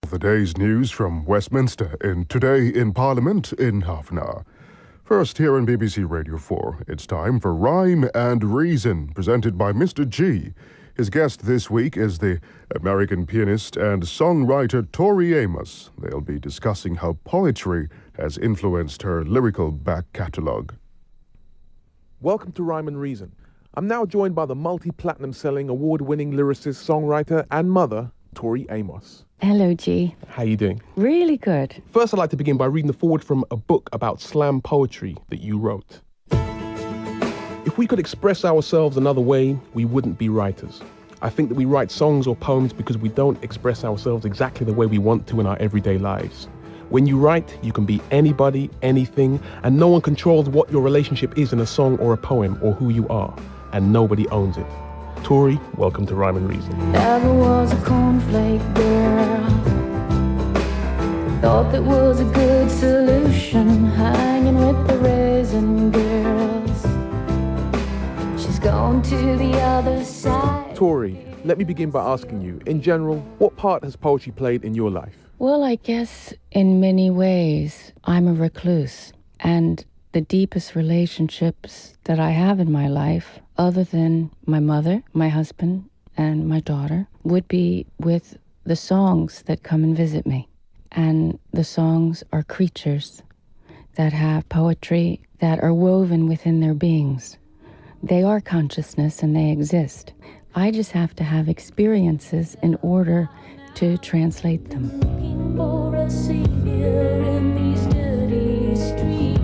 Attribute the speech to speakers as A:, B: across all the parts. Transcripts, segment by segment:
A: The day's news from Westminster in Today in Parliament in half an hour. First, here on BBC Radio 4, it's time for Rhyme and Reason, presented by Mr. G. His guest this week is the American pianist and songwriter Tori Amos. They'll be discussing how poetry has influenced her lyrical back catalogue.
B: Welcome to Rhyme and Reason. I'm now joined by the multi-platinum selling, award-winning lyricist, songwriter and mother, Tori Amos.
C: Hello, G.
B: How you doing?
C: Really good.
B: First, I'd like to begin by reading the foreword from a book about slam poetry that you wrote. If we could express ourselves another way, we wouldn't be writers. I think that we write songs or poems because we don't express ourselves exactly the way we want to in our everyday lives. When you write, you can be anybody, anything, and no one controls what your relationship is in a song or a poem or who you are, and nobody owns it. Tori, welcome to Rhyme and Reason.
D: Never was a cornflake girl. Thought that was a good solution, hanging with the raisin girls. She's gone to the other side.
B: Tori, let me begin by asking you, in general, what part has poetry played in your life?
C: Well, I guess in many ways, I'm a recluse. And the deepest relationships that I have in my life, other than my mother, my husband, and my daughter, would be with the songs that come and visit me. And the songs are creatures that have poetry that are woven within their beings. They are consciousness and they exist. I just have to have experiences in order to translate them.
D: Looking for a savior in these dirty streets.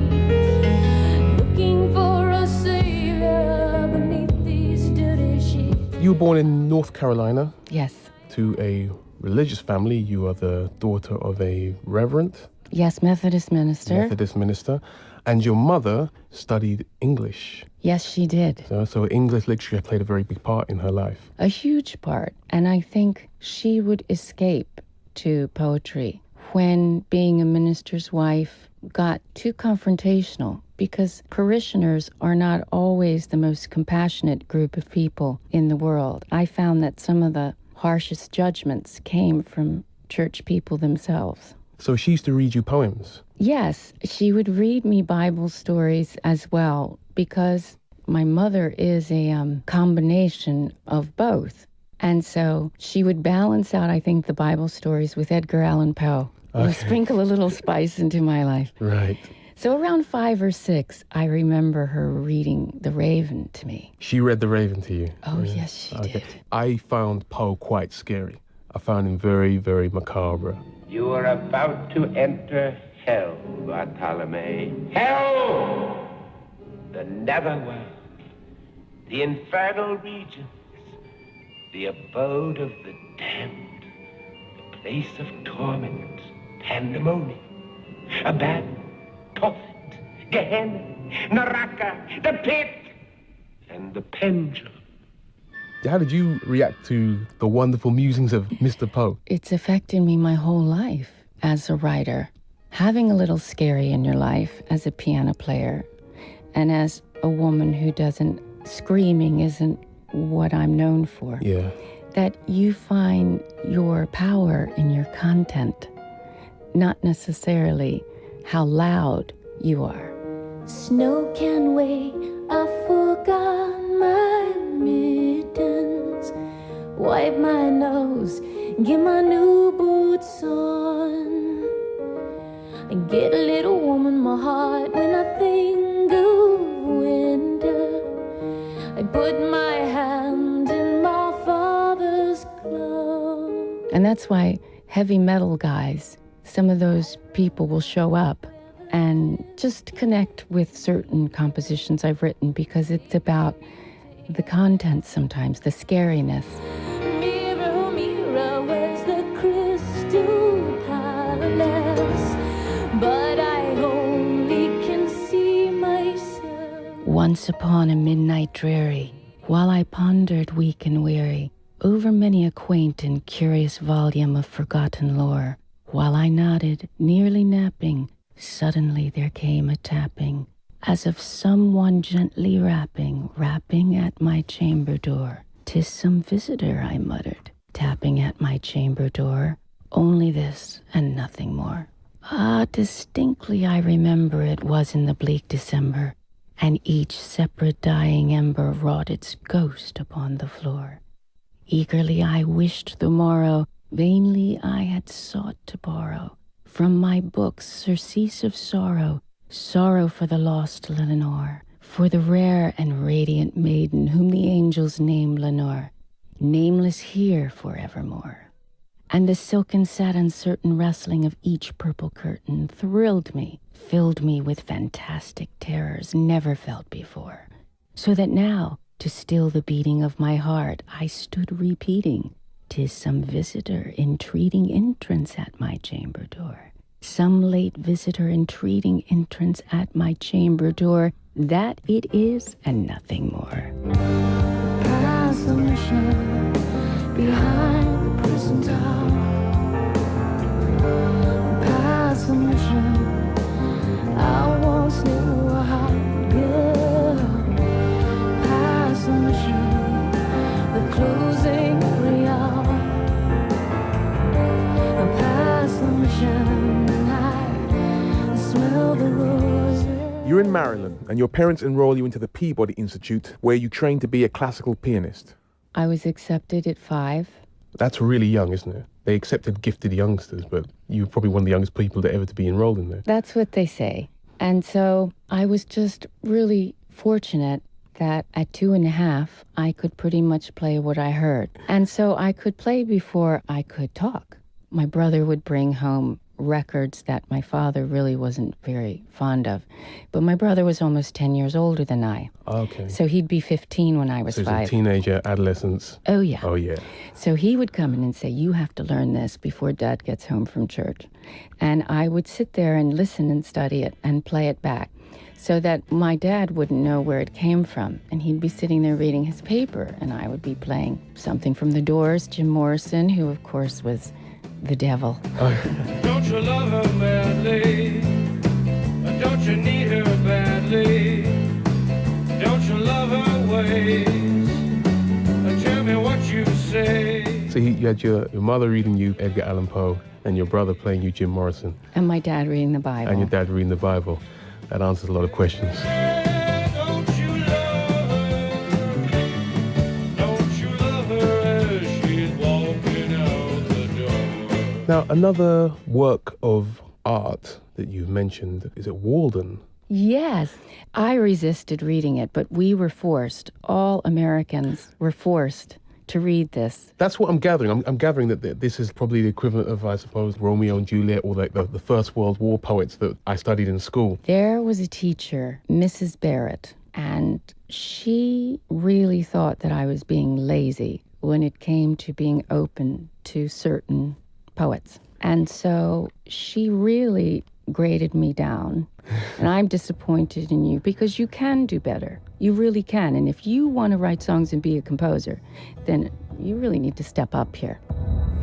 D: Looking for a savior beneath these dirty sheets.
B: You were born in North Carolina.
C: Yes.
B: To a religious family. You are the daughter of a reverend.
C: Yes, Methodist minister.
B: And your mother studied English.
C: Yes, she did.
B: So English literature played a very big part in her life.
C: A huge part. And I think she would escape to poetry when being a minister's wife got too confrontational, because parishioners are not always the most compassionate group of people in the world. I found that some of the harshest judgments came from church people themselves.
B: So she used to read you poems?
C: Yes, she would read me Bible stories as well, because my mother is a combination of both. And so she would balance out, I think, the Bible stories with Edgar Allan Poe. Okay. Sprinkle a little spice into my life.
B: Right.
C: So around 5 or 6, I remember her reading The Raven to me.
B: She read The Raven to you?
C: Oh, yes, she did.
B: I found Poe quite scary. I found him very, very macabre.
E: You are about to enter hell, Bartolome. Hell! The netherworld, the infernal regions, the abode of the damned, the place of torment, pandemonium, abandon, Tophet, Gehenna, Naraka, the pit, and the pendulum.
B: How did you react to the wonderful musings of Mr. Poe?
C: It's affected me my whole life as a writer. Having a little scary in your life as a piano player, and as a woman who screaming isn't what I'm known for.
B: Yeah.
C: That you find your power in your content, not necessarily how loud you are.
D: Snow can wait, I forgot my mittens. Wipe my nose, get my new boots on. I get a little warm in my heart when I think of winter. I put my hand in my father's glove.
C: And that's why heavy metal guys, some of those people will show up and just connect with certain compositions I've written, because it's about the content sometimes, the scariness.
D: Mirror, mirror, where's the crystal palace? But I only can see myself.
C: Once upon a midnight dreary, while I pondered weak and weary over many a quaint and curious volume of forgotten lore, while I nodded, nearly napping, suddenly there came a tapping, as of someone gently rapping at my chamber door. "'Tis some visitor," I muttered, tapping at my chamber door. only this and nothing more. Ah, distinctly I remember it was in the bleak December, and each separate dying ember wrought its ghost upon the floor. Eagerly I wished the morrow, vainly I had sought to borrow from my books surcease of sorrow, sorrow for the lost Lenore, for the rare and radiant maiden whom the angels name Lenore, nameless here forevermore. And the silken satin certain rustling of each purple curtain thrilled me, filled me with fantastic terrors never felt before, so that now, to still the beating of my heart, I stood repeating, "'Tis some visitor entreating entrance at my chamber door. Some late visitor entreating entrance at my chamber door. That it is and nothing more."
D: Past the mission, behind the prison tower. Past the mission, I once knew a hot girl. Past the mission, the closing every hour. Past the mission, I smell the roses.
B: You're in Maryland, and your parents enroll you into the Peabody Institute, where you train to be a classical pianist.
C: I was accepted at 5.
B: That's really young, isn't it? They accepted gifted youngsters, but you were probably one of the youngest people to ever to be enrolled in there.
C: That's what they say. And so I was just really fortunate that at 2.5, I could pretty much play what I heard. And so I could play before I could talk. My brother would bring home records that my father really wasn't very fond of. But my brother was almost 10 years older than I.
B: Okay.
C: So he'd be 15 when I was
B: So
C: 5.
B: he's a teenager, adolescence.
C: Oh, yeah.
B: Oh, yeah.
C: So he would come in and say, "You have to learn this before Dad gets home from church." And I would sit there and listen and study it and play it back so that my dad wouldn't know where it came from. And he'd be sitting there reading his paper, and I would be playing something from The Doors, Jim Morrison, who, of course, was the devil.
F: Don't you love her badly? Don't you need her badly? Don't you love her ways? Tell me what you say.
B: So you had your mother reading you Edgar Allan Poe, and your brother playing you Jim Morrison,
C: And my dad reading the Bible.
B: and your dad reading the Bible. That answers a lot of questions.
F: Don't you love her? Don't you love her as she's walking out the door?
B: Now, another work of art that you've mentioned, is it Walden?
C: Yes, I resisted reading it, but we were forced. All Americans were forced to read this.
B: That's what I'm gathering. I'm gathering that this is probably the equivalent of, I suppose, Romeo and Juliet, or the First World War poets that I studied in school.
C: There was a teacher, Mrs. Barrett, and she really thought that I was being lazy when it came to being open to certain poets. And so she really graded me down. And I'm disappointed in you because you can do better. You really can. And if you want to write songs and be a composer, then you really need to step up here.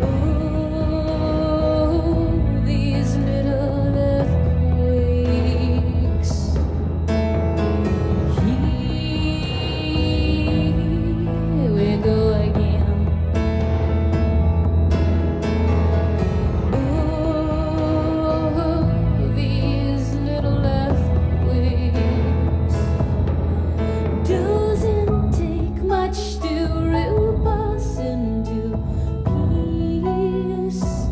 D: Oh, these little earthquakes. Here we go again. Oh, these little earthquakes. Doesn't take much to rip us into pieces.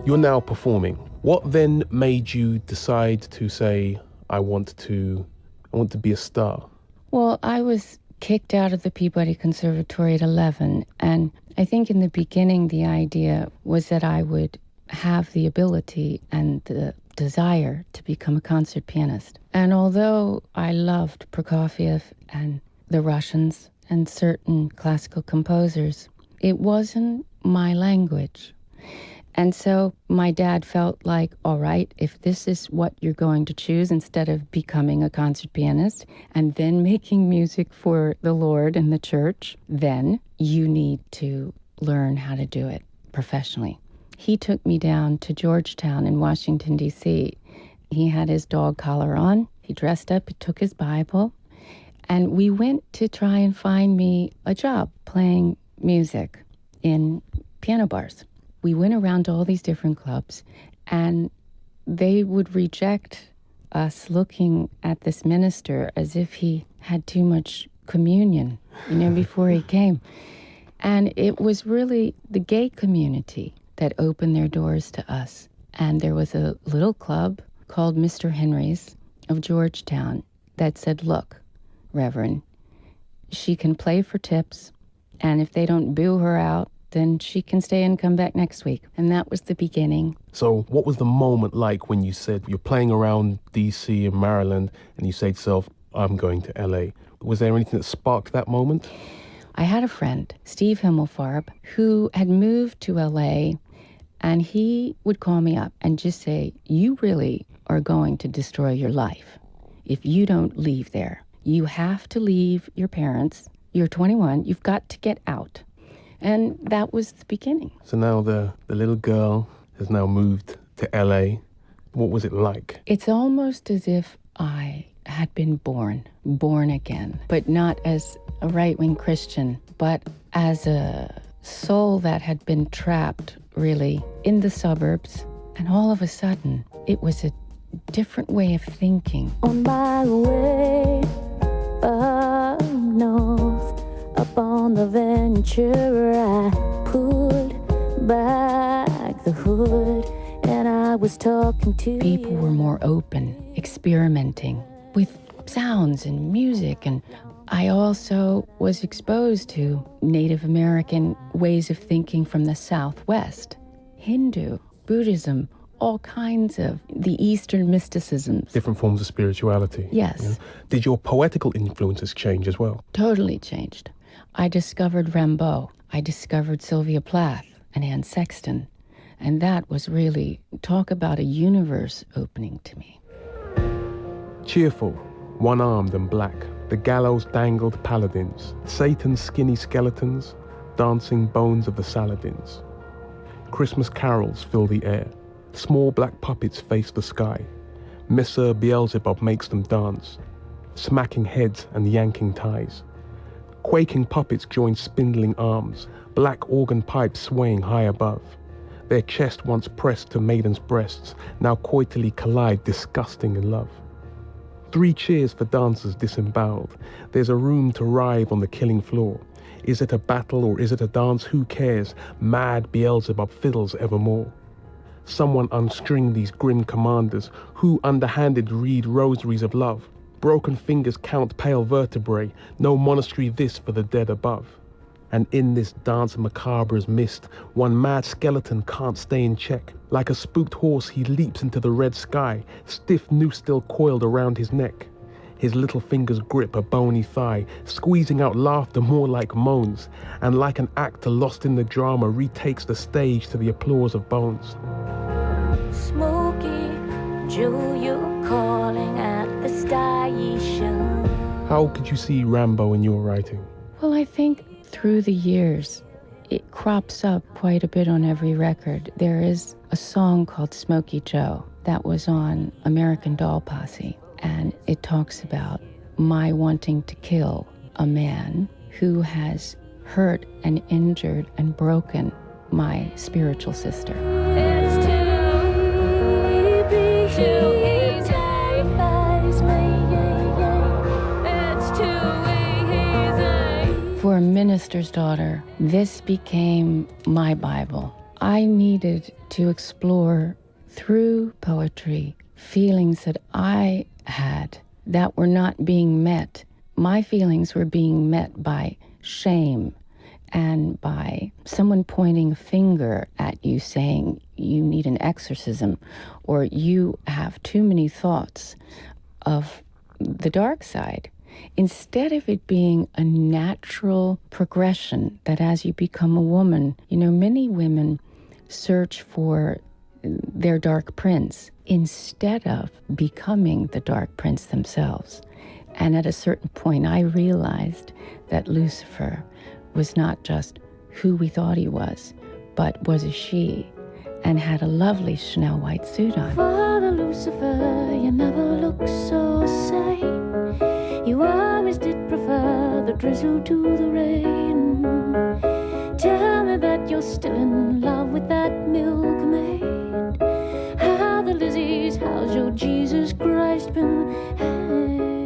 B: You're now performing. What then made you decide to say, I want to be a star?
C: Well, I was kicked out of the Peabody Conservatory at 11, and I think in the beginning the idea was that I would have the ability and the desire to become a concert pianist. And although I loved Prokofiev and the Russians and certain classical composers, it wasn't my language. And so my dad felt like, all right, if this is what you're going to choose instead of becoming a concert pianist and then making music for the Lord and the church, then you need to learn how to do it professionally. He took me down to Georgetown in Washington, D.C. He had his dog collar on. He dressed up, he took his Bible, and we went to try and find me a job playing music in piano bars. We went around to all these different clubs, and they would reject us looking at this minister as if he had too much communion, before he came. And it was really the gay community that opened their doors to us. And there was a little club called Mr. Henry's of Georgetown that said, look, Reverend, she can play for tips, and if they don't boo her out, then she can stay and come back next week. And that was the beginning.
B: So what was the moment like when you said you're playing around D.C. and Maryland and you say to yourself, I'm going to L.A.? Was there anything that sparked that moment?
C: I had a friend, Steve Himmelfarb, who had moved to L.A., and he would call me up and just say, you really are going to destroy your life if you don't leave there. You have to leave your parents. You're 21. You've got to get out. And that was the beginning.
B: So now the little girl has now moved to L.A. What was it like?
C: It's almost as if I had been born again, but not as a right-wing Christian, but as a soul that had been trapped, really, in the suburbs. And all of a sudden, it was a different way of thinking.
D: On my way up north, up on the Venture, I pulled back the hood, and I was talking to
C: People were more open, experimenting with sounds and music, and I also was exposed to Native American ways of thinking from the Southwest, Hindu, Buddhism, all kinds of the Eastern mysticisms.
B: Different forms of spirituality.
C: Yes.
B: Did your poetical influences change as well?
C: Totally changed. I discovered Rimbaud. I discovered Sylvia Plath and Anne Sexton. And that was really, talk about a universe opening to me.
B: Cheerful, one-armed and black, the gallows dangled paladins, Satan's skinny skeletons, dancing bones of the Saladins. Christmas carols fill the air. Small black puppets face the sky. Messer Beelzebub makes them dance, smacking heads and yanking ties. Quaking puppets join spindling arms, black organ pipes swaying high above. Their chest once pressed to maidens' breasts, now coitally collide, disgusting in love. 3 cheers for dancers disemboweled. There's a room to writhe on the killing floor. Is it a battle or is it a dance? Who cares? Mad Beelzebub fiddles evermore. Someone unstring these grim commanders who underhanded read rosaries of love. Broken fingers count pale vertebrae. No monastery this for the dead above. And in this dance macabre's mist, one mad skeleton can't stay in check. Like a spooked horse, he leaps into the red sky, stiff noose still coiled around his neck. His little fingers grip a bony thigh, squeezing out laughter more like moans, and like an actor lost in the drama, retakes the stage to the applause of bones.
D: Smokey Joe, you're calling at the station.
B: How could you see Rambo in your writing?
C: Well, I think through the years, it crops up quite a bit on every record. There is a song called Smokey Joe that was on American Doll Posse, and it talks about my wanting to kill a man who has hurt and injured and broken my spiritual sister.
D: It's it terrifies me. It's too easy.
C: For a minister's daughter, this became my Bible. I needed to explore through poetry feelings that I had that were not being met. My feelings were being met by shame and by someone pointing a finger at you saying you need an exorcism or you have too many thoughts of the dark side. Instead of it being a natural progression that as you become a woman, many women search for their dark prince instead of becoming the dark prince themselves. And at a certain point, I realized that Lucifer was not just who we thought he was, but was a she, and had a lovely Chanel white suit on.
D: Father Lucifer, you never look so sane. You always did prefer the drizzle to the rain. Tell me that you're still in love with that milkmaid. How the Lizzies, how's your Jesus Christ been?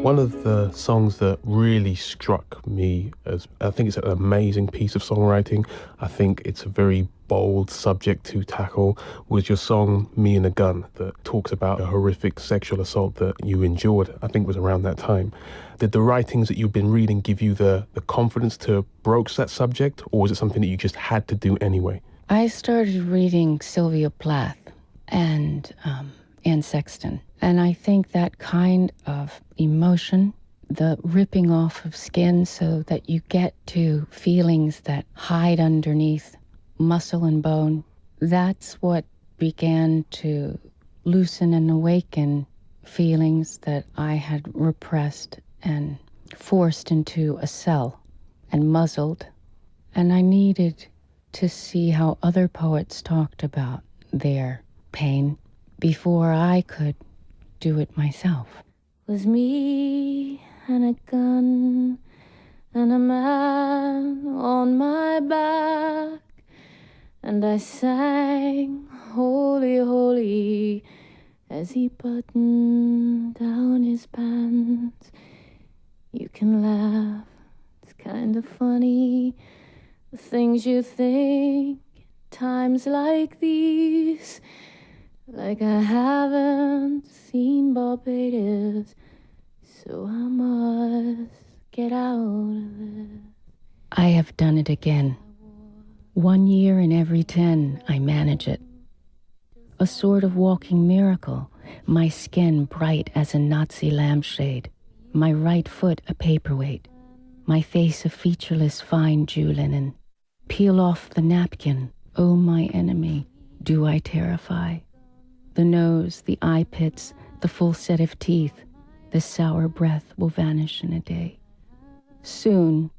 B: One of the songs that really struck me as, I think it's an amazing piece of songwriting, I think it's a very bold subject to tackle, was your song Me and a Gun, that talks about a horrific sexual assault that you endured. I think it was around that time. Did the writings that you've been reading give you the confidence to broach that subject, or was it something that you just had to do anyway?
C: I started reading Sylvia Plath and Anne Sexton. And I think that kind of emotion, the ripping off of skin so that you get to feelings that hide underneath muscle and bone, that's what began to loosen and awaken feelings that I had repressed and forced into a cell and muzzled. And I needed to see how other poets talked about their pain before I could do it myself.
D: Was me and a gun and a man on my back, and I sang Holy, Holy as he buttoned down his pants. You can laugh, it's kind of funny, the things you think times like these. Like I haven't seen Barbados, so I must get out of this.
C: I have done it again. 1 year in every 10, I manage it. A sort of walking miracle, my skin bright as a Nazi lampshade, my right foot a paperweight, my face a featureless fine Jew linen. Peel off the napkin, oh my enemy, do I terrify? The nose, the eye pits, the full set of teeth, the sour breath will vanish in a day. Soon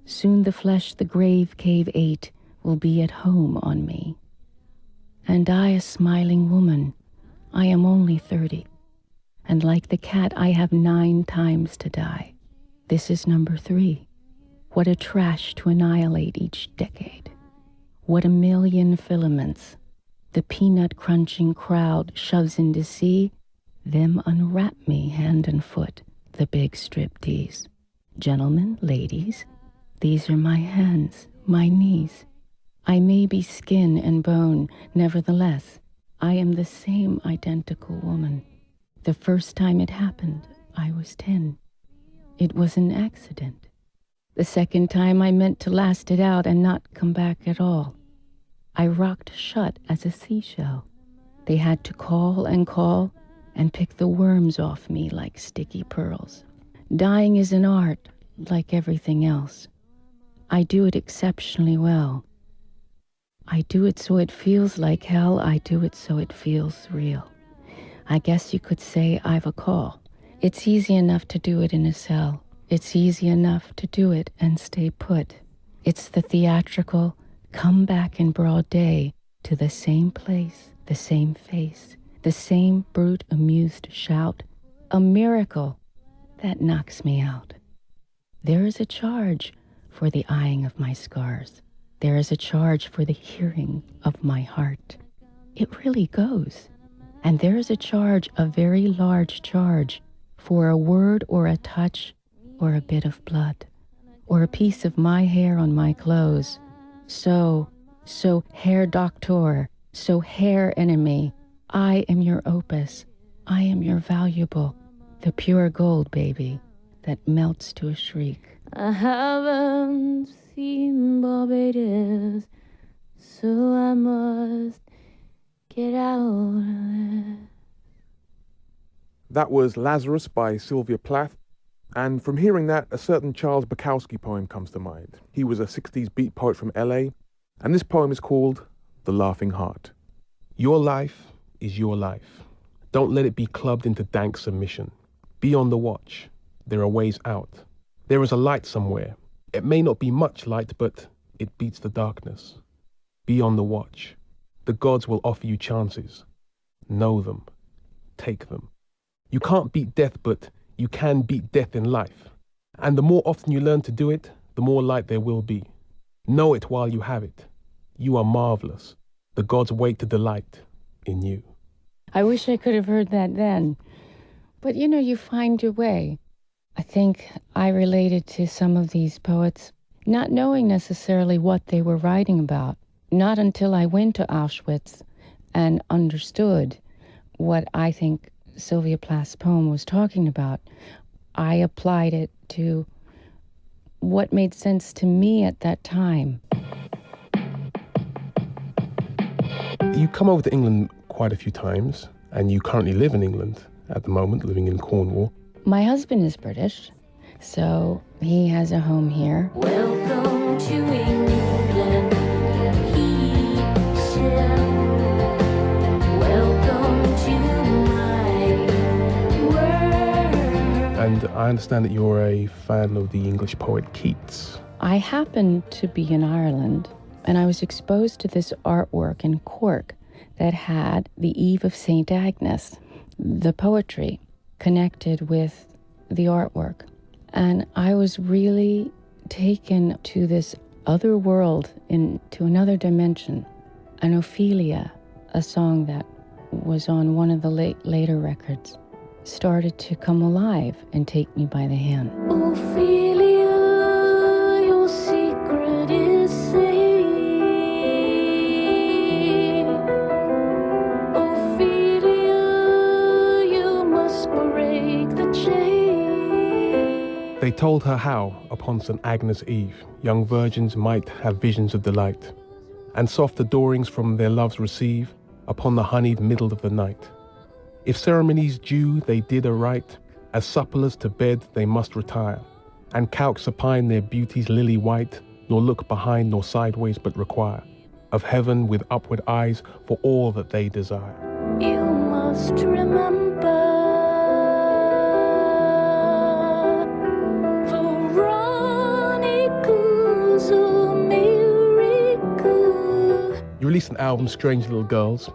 C: the flesh the grave cave ate will be at home on me. And I, a smiling woman, I am only 30. And like the cat, I have 9 times to die. This is number 3. What a trash to annihilate each decade. What a million filaments the peanut-crunching crowd shoves in to see, them unwrap me hand and foot, the big striptease. Gentlemen, ladies, these are my hands, my knees. I may be skin and bone, nevertheless, I am the same identical woman. The first time it happened, I was 10. It was an accident. The second time I meant to last it out and not come back at all. I rocked shut as a seashell. They had to call and pick the worms off me like sticky pearls. Dying is an art, like everything else. I do it exceptionally well. I do it so it feels like hell. I do it so it feels real. I guess you could say I've a call. It's easy enough to do it in a cell. It's easy enough to do it and stay put. It's the theatrical, come back in broad day to the same place, the same face, the same brute amused shout. A miracle that knocks me out. There is a charge for the eyeing of my scars. There is a charge for the hearing of my heart. It really goes. And there is a charge, a very large charge, for a word or a touch or a bit of blood or a piece of my hair on my clothes. So, Herr Doctor, so Herr Enemy, I am your opus. I am your valuable, the pure gold, baby, that melts to a shriek.
D: I haven't seen Barbados, so I must get out of this.
B: That was Lazarus by Sylvia Plath. And from hearing that, a certain Charles Bukowski poem comes to mind. He was a 60s beat poet from LA, and this poem is called The Laughing Heart. Your life is your life. Don't let it be clubbed into dank submission. Be on the watch. There are ways out. There is a light somewhere. It may not be much light, but it beats the darkness. Be on the watch. The gods will offer you chances. Know them. Take them. You can't beat death, but you can beat death in life. And the more often you learn to do it, the more light there will be. Know it while you have it. You are marvelous. the gods wait to delight in you.
C: I wish I could have heard that then. But you find your way. I think I related to some of these poets, not knowing necessarily what they were writing about. Not until I went to Auschwitz and understood what I think Sylvia Plath's poem was talking about, I applied it to what made sense to me at that time.
B: You come over to England quite a few times, and you currently live in England at the moment, living in Cornwall.
C: My husband is British, so he has a home here.
D: Welcome to England, he shall. Welcome to my world.
B: And I understand that you're a fan of the English poet Keats.
C: I happened to be in Ireland, and I was exposed to this artwork in Cork that had the Eve of St. Agnes, the poetry connected with the artwork. And I was really taken to this other world, into another dimension. And Ophelia, a song that was on one of the later records, started to come alive and take me by the hand.
D: Ophelia, your secret is safe. Ophelia, you must break the chain.
B: They told her how, upon St. Agnes' Eve, young virgins might have visions of delight, and soft adorings from their loves receive upon the honeyed middle of the night. If ceremonies due they did aright, as supple as to bed they must retire, and calc supine their beauties lily white, nor look behind nor sideways but require of heaven with upward eyes for all that they desire.
D: You must remember, Veronica's a miracle.
B: You released an album, Strange Little Girls,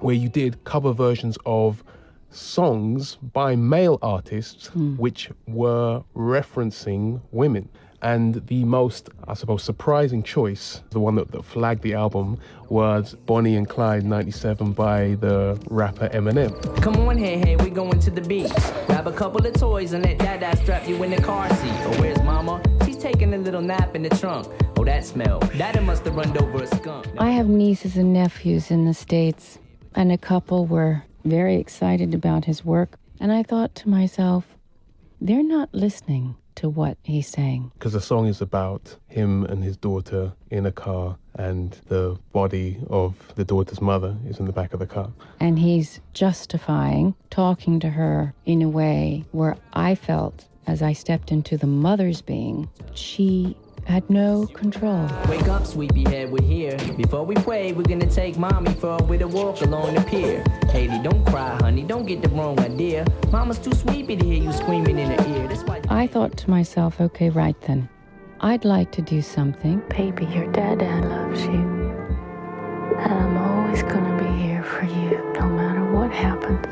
B: where you did cover versions of songs by male artists which were referencing women. And the most, I suppose, surprising choice, the one that flagged the album, was Bonnie and Clyde 97 by the rapper Eminem.
G: Come on, hey, we going to the beach. Grab a couple of toys and let Dada strap you in the car seat. Oh, where's Mama? She's taking a little nap in the trunk. Oh, that smell. Dada must have run over a skunk.
C: I have nieces and nephews in the States, and a couple were very excited about his work. And I thought to myself, they're not listening to what he's saying.
B: Because the song is about him and his daughter in a car, and the body of the daughter's mother is in the back of the car.
C: And he's justifying talking to her in a way where I felt, as I stepped into the mother's being, she had no control.
G: Wake up, sleepyhead, we're here. Before we pray, we're gonna take Mommy for a bit of walk along the pier. Haley, don't cry, honey, don't get the wrong idea. Mama's too sleepy to hear you screaming in her ear. That's why
C: I thought to myself, okay, right then, I'd like to do something. Baby, your dada loves you. And I'm always gonna be here for you, no matter what happens.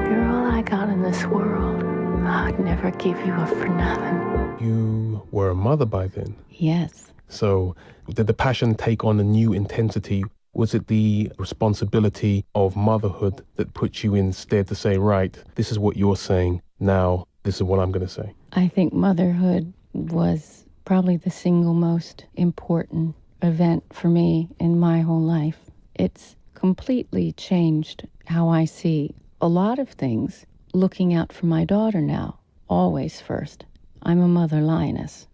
C: You're all I got in this world. I'd never give you up for nothing.
B: You were a mother by then.
C: Yes.
B: So did the passion take on a new intensity? Was it the responsibility of motherhood that put you instead to say, right, this is what you're saying, now this is what I'm going to say?
C: I think motherhood was probably the single most important event for me in my whole life. It's completely changed how I see a lot of things. Looking out for my daughter now, always first. I'm a mother lioness.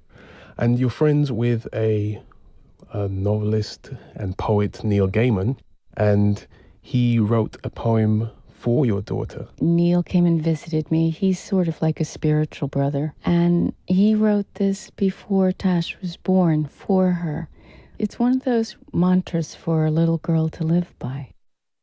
B: And you're friends with a novelist and poet, Neil Gaiman, and he wrote a poem for your daughter.
C: Neil came and visited me. He's sort of like a spiritual brother. And he wrote this before Tash was born for her. It's one of those mantras for a little girl to live by.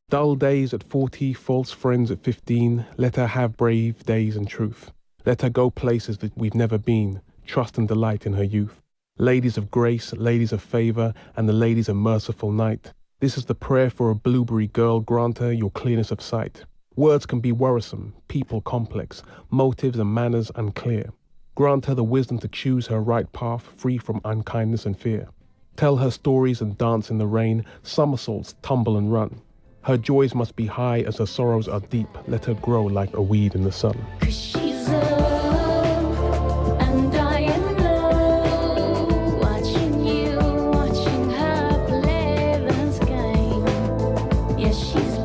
B: Dull days at 40, false friends at 15. Let her have brave days and truth. Let her go places that we've never been. Trust and delight in her youth. Ladies of grace, ladies of favor, and the ladies of merciful night. This is the prayer for a blueberry girl. Grant her your clearness of sight. Words can be worrisome, people complex, motives and manners unclear. Grant her the wisdom to choose her right path, free from unkindness and fear. Tell her stories and dance in the rain, somersaults, tumble and run. Her joys must be high as her sorrows are deep. Let her grow like a weed in the sun.
D: 'Cause she's up and I am low, watching you, watching her play this game. Yes, she's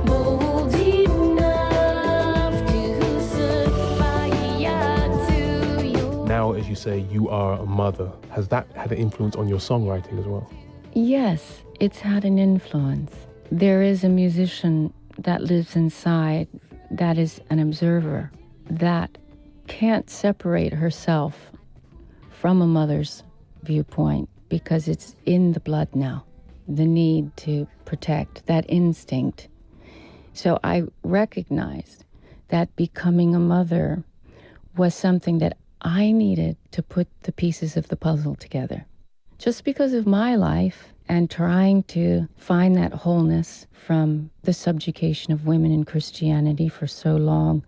D: bold enough to set fire to you.
B: Now, as you say, you are a mother. Has that had an influence on your songwriting as well?
C: Yes, it's had an influence. There is a musician that lives inside, that is an observer, that can't separate herself from a mother's viewpoint because it's in the blood now, the need to protect, that instinct. So I recognized that becoming a mother was something that I needed to put the pieces of the puzzle together. Just because of my life and trying to find that wholeness from the subjugation of women in Christianity for so long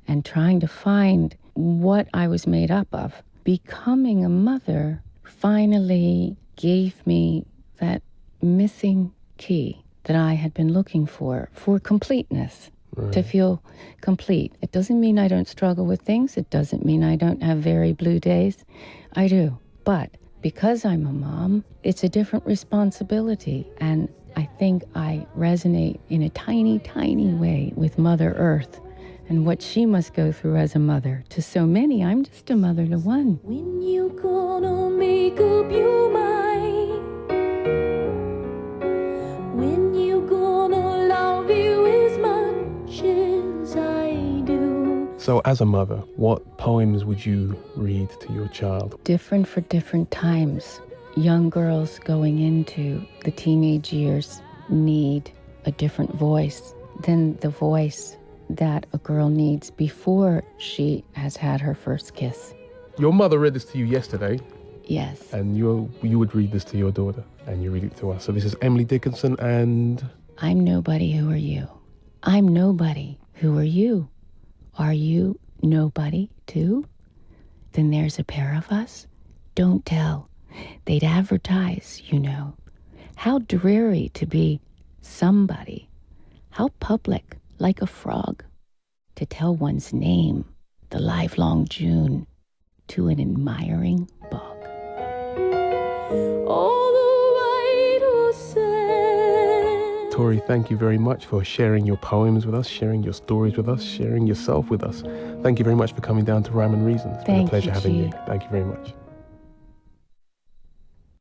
C: and trying to find what I was made up of, becoming a mother finally gave me that missing key that I had been looking for completeness. Right. To feel complete. It doesn't mean I don't struggle with things. It doesn't mean I don't have very blue days. I do. But because I'm a mom, it's a different responsibility. And I think I resonate in a tiny, tiny way with Mother Earth and what she must go through as a mother. To so many, I'm just a mother to one.
D: When you gonna make up your mind? When you gonna love you as much as I do?
B: So as a mother, what poems would you read to your child?
C: Different for different times. Young girls going into the teenage years need a different voice than the voice that a girl needs before she has had her first kiss.
B: Your mother read this to you yesterday.
C: Yes.
B: And you would read this to your daughter, and you read it to us. So this is Emily Dickinson and...
C: I'm nobody, who are you? I'm nobody, who are you? Are you nobody too? Then there's a pair of us. Don't tell. They'd advertise, you know. How dreary to be somebody. How public, like a frog. To tell one's name, the livelong June, to an admiring bog.
D: All the white horses.
B: Tori, thank you very much for sharing your poems with us, sharing your stories with us, sharing yourself with us. Thank you very much for coming down to Rhyme and Reason. It's been a pleasure having you. Thank you very much.